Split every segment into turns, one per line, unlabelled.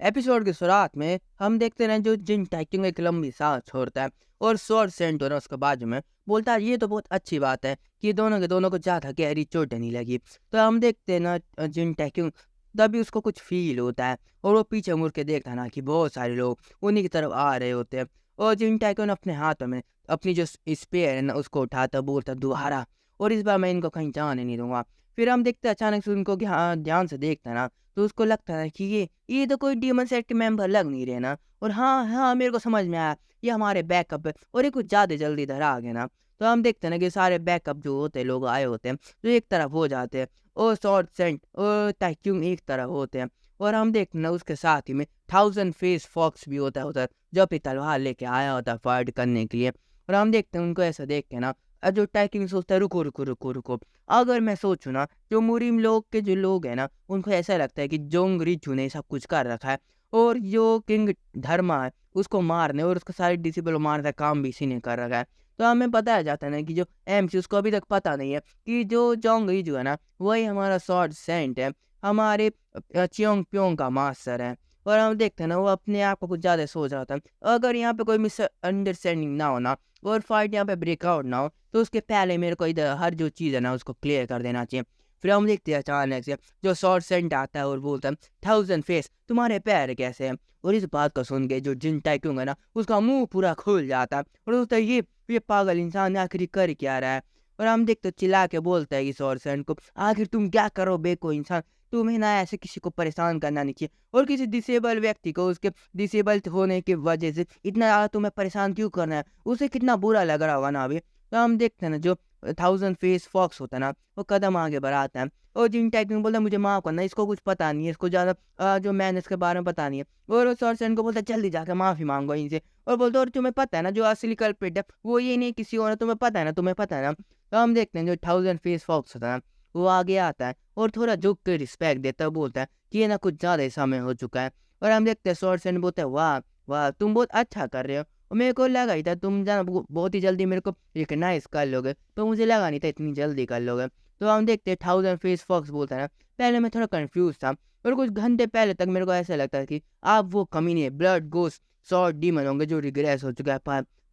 Episode की शुरुआत में हम देखते हैं जो जिन टैक्टिंग एक लंबी सांस छोड़ता है और स्वord सेंट हो रहा है उसके बाजू में बोलता है ये तो बहुत अच्छी बात है कि दोनों के दोनों को ज्यादा गहरी चोट नहीं लगी। तो हम देखते हैं ना जिन टैक्टिंग तभी उसको कुछ फील होता है और वो पीछे मुड़ के देखता है ना कि बहुत सारे लोग उन्हीं की तरफ आ रहे होते हैं। और जिन टैक्टिंग अपने हाथों में अपनी जो स्पेयर है ना उसको उठाता है, बोलता है दोबारा और इस बार मैं इनको कहीं जाने नहीं दूंगा। फिर हम देखते हैं अचानक से उनको ध्यान से देखता है ना, तो उसको लगता है कि ये तो कोई डीमन सेट के मेंबर लग नहीं रहे ना। और हाँ हाँ, मेरे को समझ में आया, ये हमारे बैकअप है और ये कुछ ज़्यादा जल्दी इधर आ गए ना। तो हम देखते हैं ना कि सारे बैकअप जो होते हैं लोग आए होते हैं जो एक तरफ हो जाते हैं और शॉर्ट सेंट और टैक्यूम एक तरफ होते हैं। और हम देखते हैं ना उसके साथ ही में थाउजेंड फेस फॉक्स भी होता है उधर, जो अपनी तलवार लेके आया होता है फाइट करने के लिए। और हम देखते हैं उनको ऐसा देख के ना जो टैकिंग सोचता है रुको रुको रुको रुको। अगर मैं सोचूं ना, जो मुरीम लोग के जो लोग हैं ना उनको ऐसा लगता है कि जोंग रिचू ने सब कुछ कर रखा है और जो किंग धर्मा है उसको मारने और उसका सारे डिसिबल मारने का काम भी इसी ने कर रखा है। तो हमें बताया जाता है ना कि जो एमसी उसको अभी तक पता नहीं है कि जो जोंग रिचू है ना वही हमारा शॉर्ट सेंट है, हमारे चियोंग प्योंग का मास्टर है। और हम देखते हैं ना वो अपने आप को कुछ ज़्यादा सोच रहा था। अगर यहाँ पे कोई मिसअंडरस्टैंडिंग ना होना और फाइट यहाँ पे ब्रेकआउट ना हो तो उसके पहले मेरे को इधर हर जो चीज़ है ना उसको क्लियर कर देना चाहिए। फिर हम देखते हैं अचानक से जो शॉर्ट सेंट आता है और बोलता है थाउजेंड फेस तुम्हारे पैर कैसे हैं। और इस बात को सुन के जो जिन टाइटूंग है ना उसका मुंह पूरा खुल जाता है और सोचता है ये पागल इंसान आखिर कर क्या रहा है। और हम देखते चिल्ला के बोलता है कि शॉर्ट सेंट को आखिर तुम क्या करो बेको इंसान, तुम्हें ना ऐसे किसी को परेशान करना नहीं चाहिए और किसी डिसेबल व्यक्ति को उसके डिसेबल होने की वजह से इतना ज़्यादा तुम्हें परेशान क्यों करना है, उसे कितना बुरा लग रहा होगा ना अभी। तो हम देखते हैं ना जो थाउजेंड फेस फॉक्स होता है ना वो कदम आगे बढ़ाता है और जिन टाइपिंग बोलता है मुझे माफ़ करना, इसको कुछ पता नहीं है, इसको ज़्यादा जो मैंने इसके बारे में पता नहीं है। और वो सॉर्सन को बोलता है जल्दी जाकर माफ़ी मांगो इनसे और बोलते और तुम्हें पता है ना जो असली कल्प्रिट है वो ये नहीं किसी और है, तुम्हें पता है ना, तुम्हें पता है ना। तो हम देखते हैं जो थाउजेंड फेस फॉक्स होता है ना वो आगे आता है और थोड़ा झुक के रिस्पेक्ट देता है, बोलता है कि ये ना कुछ ज़्यादा ही समय हो चुका है। और हम देखते हैं सॉर्सन बोलते हैं वाह वाह तुम बहुत अच्छा कर रहे हो और मेरे को लगा ही था तुम जाना बहुत ही जल्दी मेरे को रिकग्नाइज कर लोगे, तो मुझे लगा नहीं था इतनी जल्दी कर लोगे। तो हम देखते हैं थाउजेंड फेस फॉक्स बोलता है ना पहले मैं थोड़ा कंफ्यूज था और कुछ घंटे पहले तक मेरे को ऐसा लगता था कि आप वो कमीने ब्लड गोस्ट शॉर्ट डीमन होंगे जो रिग्रेस हो चुका है,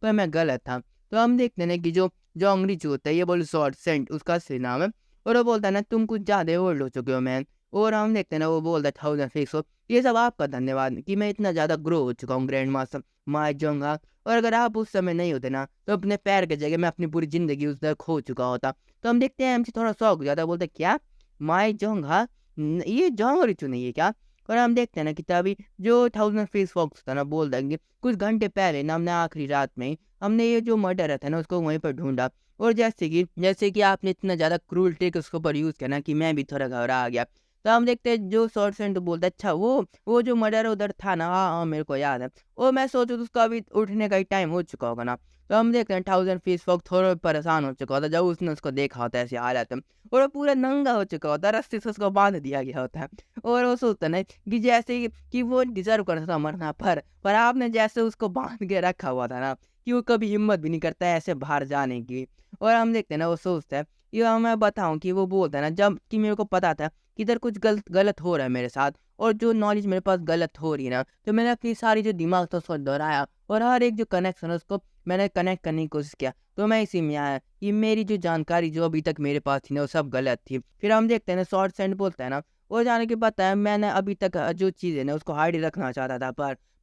पर मैं गलत था। तो हम देखते हैं ना कि जो जोंगरी जो होता है ये बोले शॉर्ट सेंट उसका असली नाम है और वो बोलता है ना तुम कुछ ज़्यादा ओल्ड हो चुके हो मैन। और हम देखते हैं ना वो बोलता है थाउजेंड फेस ये सब आपका धन्यवाद कि मैं इतना ज़्यादा ग्रो हो चुका हूँ ग्रैंड मास्टर माय जोंगा। और अगर आप उस समय नहीं होते ना तो अपने पैर की जगह मैं अपनी पूरी ज़िंदगी उस तरह खो चुका होता। तो हम देखते हैं एमसी थोड़ा शौक हो जाता है, बोलते क्या माय जोंगा, ये जोंग रिचू नहीं है क्या। और हम देखते हैं ना कि तभी जो थाउजेंड फेस फॉक्स था ना बोल देंगे कुछ घंटे पहले ना हमने आखिरी रात में ही हमने ये जो मर्डर था ना उसको वहीं पर ढूंढा और जैसे कि आपने इतना ज़्यादा क्रूरटी के उसके ऊपर यूज़ किया ना कि मैं भी थोड़ा घबरा आ गया। तो हम देखते हैं जो शॉर्ट सेंट बोलता है अच्छा वो जो मर्डर उधर था ना, हाँ हाँ मेरे को याद है। और मैं सोचूं तो उसका अभी उठने का ही टाइम हो चुका होगा ना। तो हम देखते हैं थाउजेंड फीस फॉक्स थोड़ा परेशान हो चुका होता जब उसने उसको देखा होता है ऐसी हालत में और वो पूरा नंगा हो चुका होता है, रस्सी से उसको बांध दिया गया होता है। और वो सोचता है ना कि जैसे कि वो डिजर्व करता था मरना, पर आपने जैसे उसको बांध के रखा हुआ था ना कि वो कभी हिम्मत भी नहीं करता है ऐसे बाहर जाने की। और हम देखते हैं ना वो सोचता है ये मैं बताऊं कि वो बोलता है ना जब कि मेरे को पता था कि इधर कुछ गलत गलत हो रहा है मेरे साथ और जो नॉलेज मेरे पास गलत हो रही है ना, तो मैंने अपनी सारी जो दिमाग था उसको दोहराया और हर एक जो कनेक्शन है उसको मैंने कनेक्ट करने की कोशिश किया। तो मैं इसी में आया कि मेरी जो जानकारी जो अभी तक मेरे पास थी ना वो सब गलत थी। फिर हम देखते हैं ना शॉर्ट सेंड बोलता है ना वो जाने के बाद है मैंने अभी तक जो चीज़ है ना उसको हाइड रखना चाहता था,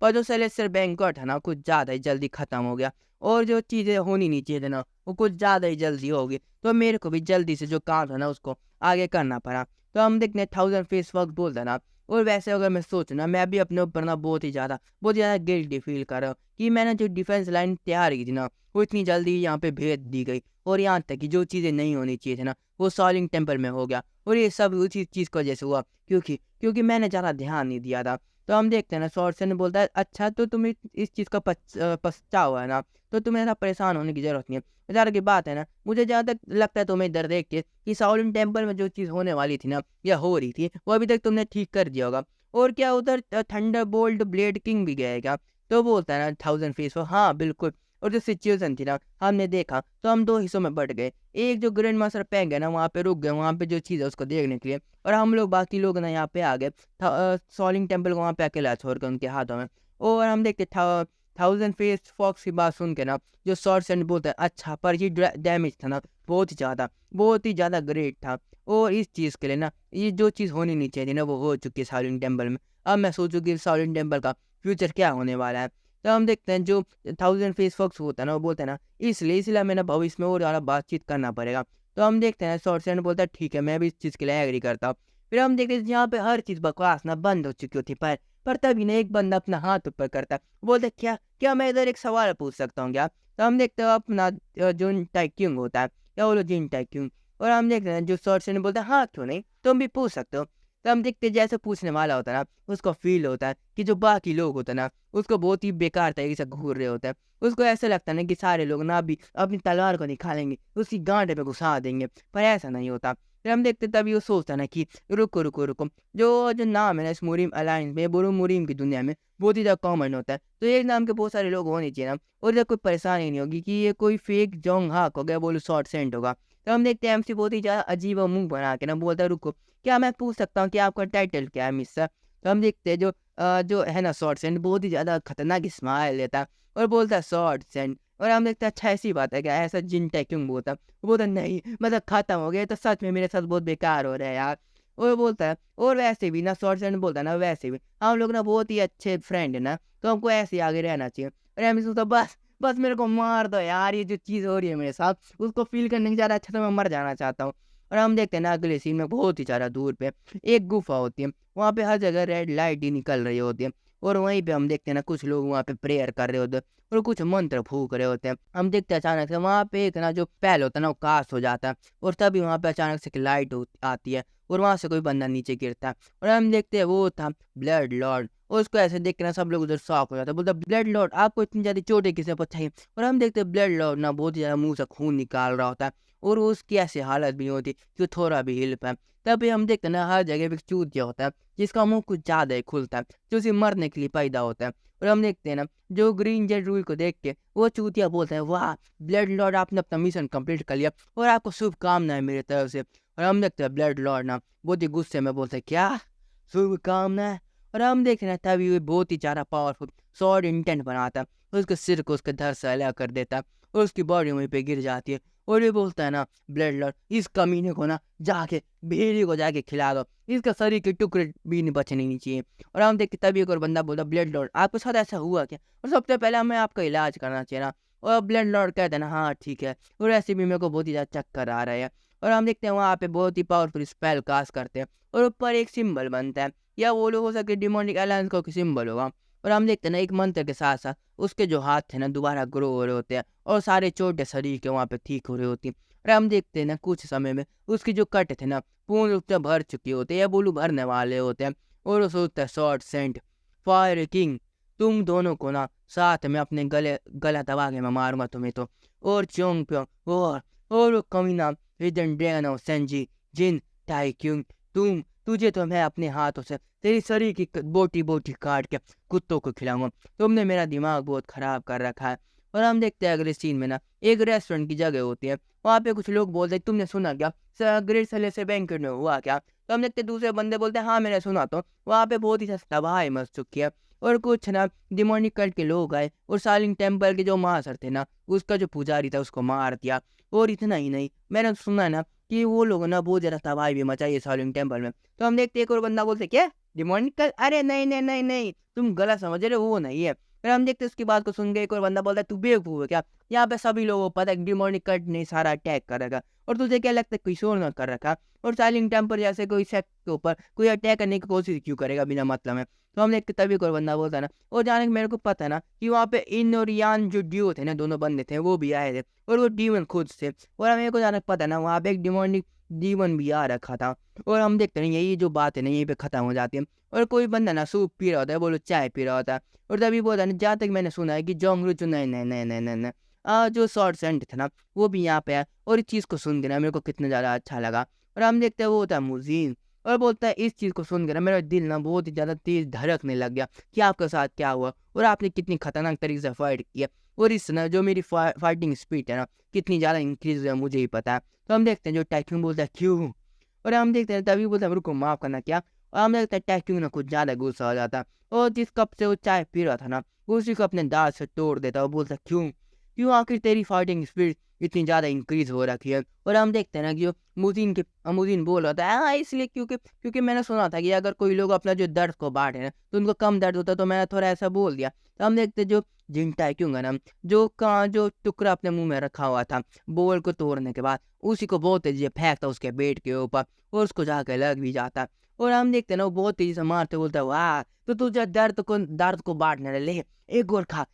पर जो सेलेस्टर बैंकट है ना कुछ ज़्यादा ही जल्दी ख़त्म हो गया और जो चीज़ें होनी नहीं चाहिए थी ना वो कुछ ज़्यादा ही जल्दी होगी। तो मेरे को भी जल्दी से जो काम था ना उसको आगे करना पड़ा। तो हम देखते हैं थाउजेंड फेस वर्क बोलता है ना। और वैसे अगर मैं सोचूं ना मैं भी अपने ऊपर ना बहुत ज़्यादा गिल्टी फील कर रहा हूँ कि मैंने जो डिफेंस लाइन तैयार की थी ना वो इतनी जल्दी यहाँ पे भेज दी गई और यहाँ तक कि जो चीज़ें नहीं होनी चाहिए थी ना वो सॉलिंग टेम्पल में हो गया और ये सब उसी चीज़ की वजह से हुआ क्योंकि मैंने ज़्यादा ध्यान नहीं दिया था। तो हम देखते हैं ना सॉर्सन ने बोलता है अच्छा तो तुम्हें इस चीज़ का पछतावा है ना, तो तुम्हें ऐसा परेशान होने की ज़रूरत नहीं है। ज़्यादा की बात है ना मुझे जहाँ तक लगता है तुम्हें इधर देख के कि साउलिन टेम्पल में जो चीज़ होने वाली थी ना या हो रही थी वो अभी तक तुमने ठीक कर दिया होगा। और क्या उधर थंडर बोल्ट ब्लेड किंग भी गया है क्या। तो बोलता है ना थाउजेंड फेस हाँ बिल्कुल। और जो सिचुएशन थी ना हमने देखा तो हम 2 हिस्सों में बँट गए। एक जो ग्रैंड मास्टर पेंग है ना वहाँ पे रुक गए, वहाँ पे जो चीज़ है उसको देखने के लिए, और हम लोग बाकी लोग ना यहाँ पे आ गए सॉलिंग टेम्पल को वहाँ पे अकेला छोड़ के उनके हाथों में। और हम देखते थाउज़ेंड फेस फॉक्स की बात सुन के ना जो शॉर्ट्स एंड बोलते हैं अच्छा, पर ये डैमेज था ना बहुत ही ज़्यादा ग्रेट था। और इस चीज़ के लिए ना ये जो चीज़ होनी नहीं चाहिए थी ना वो हो चुकी है शाओलिन टेम्पल में। अब मैं सोचूँ कि शाओलिन टेम्पल का फ्यूचर क्या होने वाला है। तो हम देखते हैं जो थाउज़ेंड फेस फॉक्स होता है ना वो बोलते हैं ना इसलिए हमें ना भविष्य में और ज़्यादा बातचीत करना पड़ेगा। तो हम देखते हैं शॉर्ट्स एंड बोलता है ठीक है, मैं भी इस चीज़ के लिए एग्री करता हूँ। फिर हम देखते हैं यहाँ पे हर चीज़ बकवास ना बंद हो चुकी होती है, पर तभी ना एक बंदा अपना हाथ ऊपर करता है, बोलता है क्या क्या मैं इधर एक सवाल पूछ सकता हूँ क्या? तो हम देखते हैं अपना जुन टाइक्यूंग होता है, या बोलो जिन टाइक्यूंग, और हम देखते हैं जो शॉर्ट्स एंड बोलता है हाँ क्यों नहीं, तुम भी पूछ सकते हो। तो हम देखते हैं जैसे पूछने वाला होता है ना उसको फील होता है कि जो बाकी लोग होते हैं ना उसको बहुत ही बेकार तरीके से घूर रहे होते हैं। उसको ऐसा लगता है ना कि सारे लोग ना अभी अपनी तलवार को निकालेंगे, उसकी गांड पे घुसा देंगे, पर ऐसा नहीं होता। फिर हम देखते तभी वो सोचता है ना कि रुको रुको रुको, जो जो नाम है ना इस मुरीम अलायंस में, बोलो मुरीम की दुनिया में बहुत ही ज़्यादा कॉमन होता है, तो एक नाम के बहुत सारे लोग होने चाहिए ना, और इधर कोई परेशानी नहीं होगी कि ये कोई फेक जोंग हाक हो गया, बोलो शॉर्ट सेंट होगा। तो हम देखते हैं एमसी बहुत ही ज़्यादा अजीब और मुंह बना के ना बोलता है रुको, क्या मैं पूछ सकता हूँ कि आपका टाइटल क्या है मिस्टर? तो हम देखते हैं जो है ना शॉर्ट सेंट बहुत ही ज़्यादा खतरनाक स्माइल देता है और बोलता है शॉर्ट सेंट। और हम देखते हैं अच्छा ऐसी बात है क्या, ऐसा जिन टैक्यूंग बोलता है, वो बोलता है नहीं मतलब खत्म हो गया, तो सच में मेरे साथ बहुत बेकार हो रहा है यार। और बोलता है और वैसे भी ना शॉर्ट सेंट बोलता है ना वैसे भी हम लोग ना बहुत ही अच्छे फ्रेंड है ना, तो हमको ऐसे ही आगे रहना चाहिए। और हम सोचता बस बस मेरे को मार दो यार, ये जो चीज़ हो रही है मेरे साथ उसको फील करने की ज़्यादा अच्छा तो मैं मर जाना चाहता हूँ। और हम देखते हैं ना अगले सीन में बहुत ही ज़्यादा दूर पे एक गुफा होती है, वहाँ पे हर जगह रेड लाइट ही निकल रही होती है, और वहीं पे हम देखते हैं ना कुछ लोग वहाँ पे प्रेयर कर रहे होते हैं और कुछ मंत्र फूक रहे होते हैं। हम देखते हैं अचानक से वहाँ पे एक ना जो पहल होता है ना वो कास्ट हो जाता है, और तभी वहाँ पे अचानक से एक लाइट आती है और वहाँ से कोई बंदा नीचे गिरता है, और हम देखते हैं वो था ब्लड लॉर्ड। और उसको ऐसे देख के ना सब लोग उधर शॉक हो जाते हैं, बोलता ब्लड लॉर्ड आपको इतनी ज़्यादा चोटें किसने पहुंचाई? और हम देखते हैं ब्लड लॉर्ड ना बहुत ही ज़्यादा मुंह से खून निकाल रहा होता है, और उसकी ऐसी हालत भी होती है कि थोड़ा भी हिल पाए। तभी हम देखते हैं ना हर जगह पे एक चूतिया होता है जिसका मुंह कुछ ज़्यादा ही खुलता है, जो उसे मरने के लिए पैदा होता है। और हम देखते हैं ना जो ग्रीन जेड रूल को देख के वो चूतिया बोलता है वाह ब्लड लॉर्ड आपने अपना मिशन कंप्लीट कर लिया और आपको शुभकामनाएं मेरी तरफ से। और हम देखते हैं ब्लड लॉर्ड ना बहुत ही गुस्से में बोलते हैं क्या शुभकामनाएं? और हम देख रहे हैं तभी वो बहुत ही ज़्यादा पावरफुल स्वॉर्ड इंटेंट बनाता है, उसके सिर को उसके धड़ से अलग कर देता है और उसकी बॉडी वहीं पे गिर जाती है। और ये बोलता है ना ब्लड लॉर्ड इस कमीने को ना जाके भेड़िए को जाके खिला दो, इसका शरीर के टुकड़े भी नहीं बचने नहीं चाहिए। और हम देखते तभी एक और बंदा बोलता ब्लड लॉर्ड आपके साथ ऐसा हुआ क्या, और सबसे पहले हमें आपका इलाज करना चाहिए ना। और ब्लड लॉर्ड कहते हैं ना हाँ ठीक है, और ऐसे भी मेरे को बहुत ही ज़्यादा चक्कर आ रहा है। और हम देखते हैं वहाँ पे बहुत ही पावरफुल स्पेल कास्ट करते हैं और ऊपर एक सिंबल बनता है, या वो लोग हो सके डिमोनिक अलायंस का सिंबल होगा। और हम देखते हैं ना एक मंत्र के साथ साथ उसके जो हाथ थे ना दोबारा ग्रो हो रहे होते हैं और सारे चोटे शरीर के वहाँ पे ठीक हो रही होती हैं। और हम देखते हैं ना कुछ समय में उसकी जो कट थे ना पूर्ण रूप से भर चुके होते हैं या बोलू भरने वाले होते हैं। और वो सोचता है शॉर्ट सेंट फायर किंग तुम दोनों को ना साथ में अपने गला दबा के मैं मारूंगा तुम्हें तो। और चोंग प्योंग और वो कमीना हिडन ड्रैगन और सेंजी जिन टाइक्यूंग तुझे तो मैं अपने हाथों से तेरी शरीर की बोटी बोटी काट के कुत्तों को खिलाऊंगा, तुमने मेरा दिमाग बहुत खराब कर रखा है। और हम देखते हैं अगले सीन में ना एक रेस्टोरेंट की जगह होती है, वहाँ पे कुछ लोग बोलते हैं तुमने सुना क्या ग्रेट सले से बैंकेट में हुआ क्या? तो हम देखते दूसरे बंदे बोलते हैं हाँ मैंने सुना, तो वहाँ पे बहुत ही तबाही मच चुकी है। और कुछ ना डिमोनिक कल्ट के लोग आए और सालिंग टेम्पल के जो महासर थे ना उसका जो पुजारी था उसको मार दिया। और इतना ही नहीं मैंने सुना ना कि वो लोग ना बहुत ज़्यादा तबाही भी मचाई है सालिंग टेम्पल में। तो हम देखते एक और बंदा बोलते क्या डिमोनिक कल्ट, अरे नहीं नहीं नहीं नहीं तुम गलत समझ रहे हो, वो नहीं है। फिर हम देखते उसकी बात को सुन के एक और बंदा बोलता है तू बेवकूफ है क्या, यहाँ पे सभी लोगों को पता है डिमोनिक कल्ट ने सारा अटैक कर रखा, और तुझे क्या लगता है किशोर ने कर रखा, और साइलिंग टेम्पर जैसे कोई सेक्ट के ऊपर कोई अटैक करने की कोशिश क्यों करेगा बिना मतलब में। तो हम देखते तभी कोई बंदा बोलता है ना और जाने मेरे को पता है ना कि वहाँ पे इन और यान जो ड्यू थे ना दोनों बंदे थे वो भी आए थे और वो डीमन खुद से, और मेरे को जाने पता है ना वहाँ पे एक डिमोनिक डीमन भी आ रखा था। और हम देखते हैं यही जो बात है ना यहीं पे खत्म हो जाती है, और कोई बंदा ना सूप पी रहा होता है, बोलो चाय पी रहा होता है, और तभी बोलता है ना जहाँ तक मैंने सुना है कि जोंगरुचु नहीं नहीं नहीं नहीं नहीं नहीं जो शॉर्ट सेंट था ना वो भी यहाँ पे है। और इस चीज़ को सुन के ना मेरे को कितना ज़्यादा अच्छा लगा। और हम देखते हैं वो होता है मुजीन, और बोलता है इस चीज़ को सुनकर ना मेरा दिल ना बहुत ही ज़्यादा तेज़ धड़कने लग गया कि आपके साथ क्या हुआ और आपने कितनी खतरनाक तरीके से फाइट किया और इस ना जो मेरी फाइटिंग स्पीड है ना कितनी ज़्यादा इंक्रीज़ हुई है मुझे ही पता है। तो हम देखते हैं जो टाइक्यून बोलता है क्यों? और हम देखते हैं तभी बोलता है रुको माफ़ करना क्या? और हम देखते हैं टाइक्यून ना कुछ ज़्यादा गुस्सा हो जाता है और जिस कप से वो चाय पी रहा था ना उसी को अपने दाँत से तोड़ देता है और बोलता है क्यों? क्यों आखिर तेरी फाइटिंग स्पीड इतनी ज़्यादा इंक्रीज़ हो रखी है? और हम देखते हैं ना कि मुज़ीन बोल रहा था हाँ, इसलिए क्योंकि मैंने सुना था कि अगर कोई लोग अपना जो दर्द को बाँटे ना तो उनको कम दर्द होता है तो मैंने थोड़ा ऐसा बोल दिया। तो हम देखते हैं जो जिन टाइक्यूंग है ना जो टुकड़ा अपने मुँह में रखा हुआ था बोल को तोड़ने के बाद उसी को बहुत तेज़ी से फेंकता उसके पेट के ऊपर और उसको जाके लग भी जाता। और हम देखते हैं ना वो बहुत तेज़ी से मारते बोलता है वाह! तो तुझे दर्द को बाँटने ले एक और खा,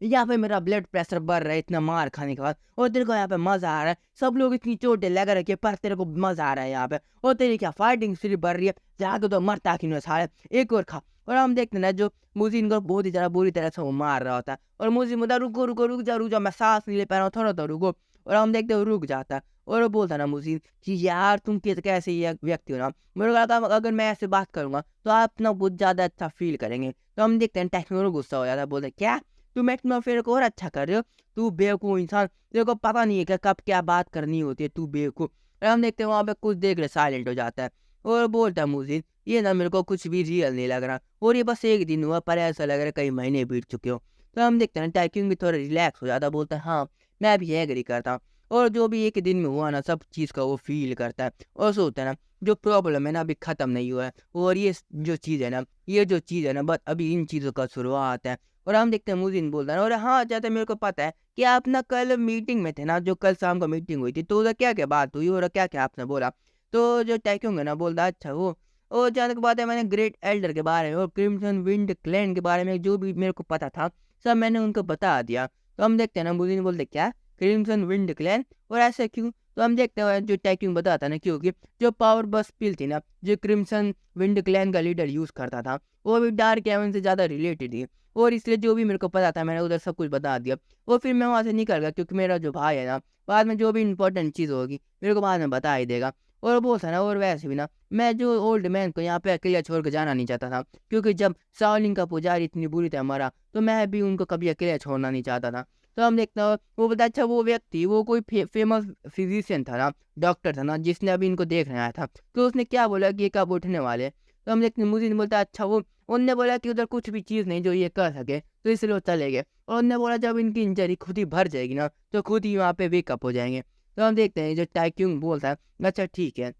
यहाँ पे मेरा ब्लड प्रेशर बढ़ रहा है इतना मार खाने के बाद और तेरे को यहाँ पे मज़ा आ रहा है, सब लोग इतनी चोटें लगा रखी है पर तेरे को मज़ा आ रहा है यहाँ पे और तेरी क्या फाइटिंग स्पिरिट बढ़ रही है, जाके तो मरता क्यों नहीं साले, एक और खा। और हम देखते हैं ना जो मुज़ीन को बहुत ही ज़्यादा बुरी तरह से वो मार रहा होता है और मुज़ीन बोलता है रुक जा मैं सांस नहीं ले पा रहा हूँ थोड़ा तो रुको। और हम देखते हैं वो रुक जाता है और वो बोलता है ना मुज़ीन कि यार तुम कैसे ये व्यक्ति हो ना, मेरे को लगा अगर मैं ऐसे बात करूँगा तो आप ना बहुत ज़्यादा अच्छा फ़ील करेंगे। तो हम देखते हैं टेक्नो गुस्सा हो जाता है, बोलते हैं क्या तुम एटमॉस्फेयर को और अच्छा कर रहे हो, तू बेवकूफ़ इंसान, तेरे को पता नहीं है कि कब क्या बात करनी होती है, तू बेवकूफ़। और हम देखते हैं वहाँ पे कुछ देर के लिए साइलेंट हो जाता है और बोलता है मुज़ीन ये ना मेरे को कुछ भी रियल नहीं लग रहा और ये बस एक दिन हुआ पर ऐसा लग रहा है कई महीने बीत चुके हो। तो हम देखते हैं टाइक्यून भी थोड़ा रिलैक्स हो जाता है, बोलता है हाँ मैं भी एग्री करता हूँ और जो भी एक दिन में हुआ ना सब चीज़ का वो फ़ील करता है और सोचता है ना जो प्रॉब्लम है ना अभी ख़त्म नहीं हुआ है और ये जो चीज़ है ना बस अभी इन चीज़ों का शुरुआत है। और हम देखते हैं मुज़ीन बोलता है और हाँ, जैसे मेरे को पता है कि आप ना कल मीटिंग में थे ना, जो कल शाम को मीटिंग हुई थी, तो उधर क्या-क्या बात हुई और क्या-क्या आपने बोला? तो जो टैक्यूंग है ना बोलता है अच्छा वो और जहाँ तक बात है मैंने ग्रेट एल्डर के बारे में और क्रिम्सन विंड क्लैन के बारे में जो भी मेरे को पता था, सब मैंने उनको बता दिया। तो हम देखते हैं ना मुज़ीन बोलते क्या? क्रिम्सन विंड क्लैन और ऐसा क्यों? तो हम देखते हैं जो टैक्यूंग बताता है ना क्योंकि जो पावर बस पिल थी ना, जो क्रिम्सन विंड क्लैन का लीडर यूज़ करता था, वो भी डार्क हेवन से ज़्यादा रिलेटेड थी। और इसलिए जो भी मेरे को पता था मैंने उधर सब कुछ बता दिया और फिर मैं वहाँ से निकल गया क्योंकि मेरा जो भाई है ना बाद में जो भी इम्पोर्टेंट चीज़ होगी मेरे को बाद में बता ही देगा। और वो था ना और वैसे भी ना मैं जो ओल्ड मैन को यहाँ पे अकेला छोड़ के जाना नहीं चाहता था क्योंकि जब शाओलिन का पुजारी इतनी बुरी तरह मरा तो मैं भी उनको कभी अकेला छोड़ना नहीं चाहता था। तो हम देखते हैं वो बता अच्छा वो व्यक्ति वो कोई फेमस फिजिशियन था ना, डॉक्टर था ना जिसने अभी इनको देखने आया था, तो उसने क्या बोला कि ये कब उठने वाले हैं? तो हम देखते हैं मुझे बोलता है अच्छा वो उनने बोला कि उधर कुछ भी चीज़ नहीं जो ये कर सके, तो इसलिए वो चले गए और उनने बोला जब इनकी इंजरी खुद ही भर जाएगी ना, तो खुद ही वहाँ पे वेकअप हो जाएँगे। तो हम देखते हैं जो टाइक्यूंग बोलता है, अच्छा ठीक है।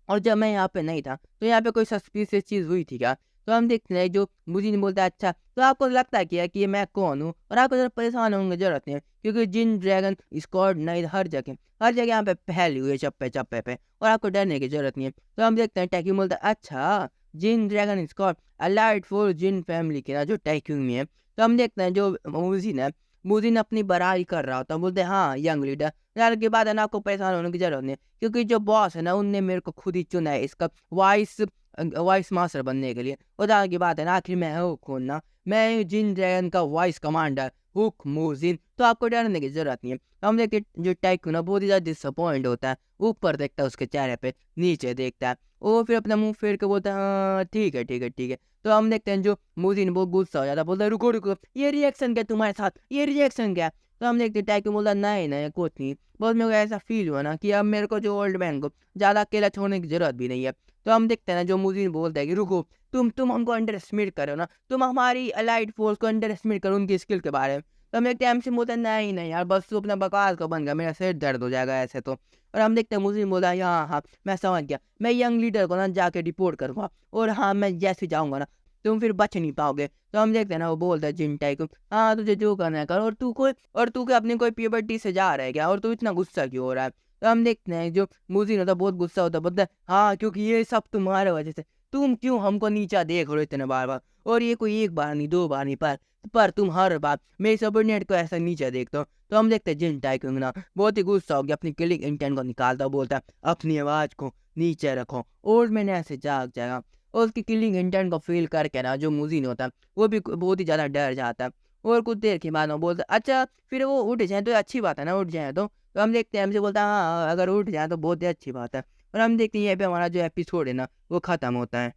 और जब मैं यहाँ पे नहीं था, तो यहाँ पे कोई सस्पिशियस चीज़ हुई थी क्या? तो हम देखते हैं जो मुझे बोलता है अच्छा, तो आपको लगता है क्या कि ये मैं कौन हूँ? और आपको ज़रा परेशान होने की ज़रूरत नहीं है, क्योंकि जिन ड्रैगन स्क्वाड नहीं हर जगह यहाँ पे फैली हुई है चप्पे-चप्पे पे और आपको डरने की ज़रूरत नहीं है। तो हम देखते हैं टैक्यूंग बोलता है अच्छा, Jin dragon squad allied for Jin family के ना जो टैक्यूंग में है। तो हम देखते हैं जो मुज़िन अपनी बड़ाई कर रहा होता है, बोलते हैं हाँ, यंग लीडर। यार की बात है ना आपको परेशान होने की ज़रूरत नहीं है, क्योंकि जो बॉस है ना उनने मेरे को खुद ही चुना है इसका वाइस मास्टर बनने के लिए। और जहाँ की बात है ना आखिर मैं हूँ कौन ना, मैं हूँ जिन ड्रैगन का वाइस कमांडर हुक मोज़िन, तो आपको डरने की ज़रूरत नहीं है। हम देखते जो टाइकून ना बहुत ही ज़्यादा डिसअपॉइंट होता है, ऊपर देखता है उसके चेहरे पे, नीचे देखता है, वो फिर अपना मुँह फेर के बोलता है हाँ, ठीक है। तो हम देखते हैं जो मोज़िन बहुत गुस्सा हो जाता है, बोलता है रुको, ये रिएक्शन क्या तुम्हारे साथ? ये रिएक्शन क्या? तो हम देखते टाइकून बोलता है नहीं, कुछ नहीं। बस मेरे को ऐसा फ़ील हुआ ना कि अब मेरे को जो ओल्ड मैन को ज़्यादा अकेला छोड़ने की ज़रूरत भी नहीं है। तो हम देखते हैं ना जो मुज़ीन बोलता है कि रुको, तुम हमको अंडर एस्टिमेट कर रहे हो ना, तुम हमारी अलाइड फ़ोर्स को अंडर एस्टिमेट करो उनकी स्किल के बारे में। तो हम देखते हैं एमसी बोलता है नहीं यार बस तू अपना बकवास को बंद कर, मेरा सिर दर्द हो जाएगा ऐसे तो। और हम देखते हैं मुज़ीन बोला है हाँ, मैं समझ गया। मैं यंग लीडर को ना जाके रिपोर्ट करूँगा और हाँ, मैं जैसे जाऊँगा ना, तुम फिर बच नहीं पाओगे। तो हम देखते हैं ना वो बोलता है जिनटाई को हाँ, तुझे जो करना है कर और तू क्या अपनी कोई प्यूबर्टी से जा रहा है क्या? और तू इतना गुस्सा क्यों हो रहा है? तो हम देखते हैं जो मुज़ीन होता है बहुत गुस्सा होता है, बोलता है हाँ, क्योंकि ये सब तुम्हारे वजह से। तुम क्यों हमको नीचा देख रहे हो इतने बार-बार? और ये कोई एक बार नहीं, 2 बार नहीं पर तुम हर बार मेरे सबॉर्डिनेट को ऐसा नीचा देखते हो। तो हम देखते हैं जिनटाई को ना बहुत ही गुस्सा हो गया, अपनी किलिंग इंटेंट को निकालता है, बोलता है अपनी आवाज़ को नीचे रखो और मैंने ऐसे जाग जाएगा। और उसकी किलिंग इंटेंट को फ़ील करके ना जो मुज़ीन होता है वो भी बहुत ही ज़्यादा डर जाता है और कुछ देर के बाद वो बोलता है अच्छा फिर वो उठ जाएँ तो अच्छी बात है ना, उठ जाएँ तो। हम देखते हैं हमसे बोलता है हाँ, अगर उठ जाएँ तो बहुत ही अच्छी बात है। और हम देखते हैं यहीं पे हमारा जो एपिसोड है ना वो ख़त्म होता है।